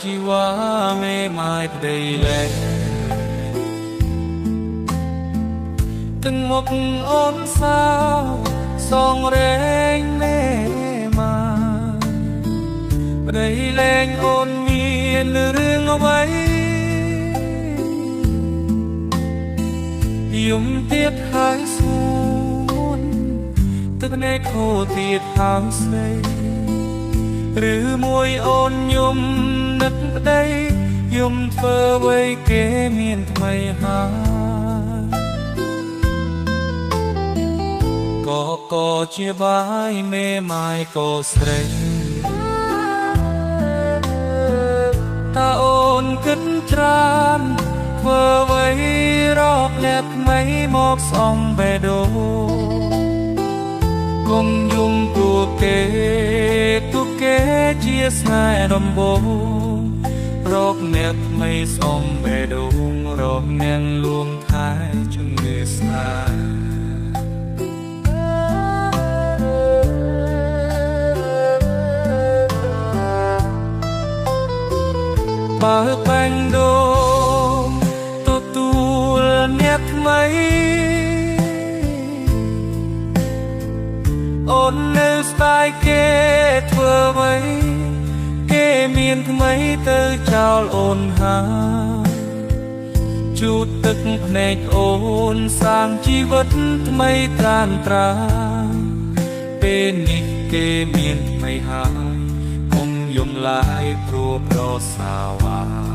ជីវ៉ាមេម៉ាយប្តីលែងទាំងមុខអូនសៅសងរែងមេម៉ាប្តីលែងអូនមានរឿងអ្វីយំទៀតហើយសួនទឹកនៃខោទៀតហើយស្រីឬមួយអូនយំនឹកប្តីយំធ្វើអ្វីគេមានថ្មីហើយក៏ជាបាយមេម៉ាយក៏ស្រីតាអូនគិតច្រើនធ្វើអ្វីរកអ្នកថ្មីមកសំបេះដូងគង់យំទូគេជាស្នេហ៍ដំបូងរកអ្នកថ្មីសំបេះដូងរកអ្នកលួងថែជំនឿស្នេហ៍បើបាញ់ដូងទទួលអ្នកថ្មីអូននៅស្ដាយគេធ្វើអ្វីគេមានថ្មីទៅចោលអូនហើយជូតទឹកភ្នែកអូនសាងជីវិតថ្មីត្រានត្រាពេលនេះគេមានថ្មីហើយគង់យំឡាយព្រោះប្រសាវ៉ា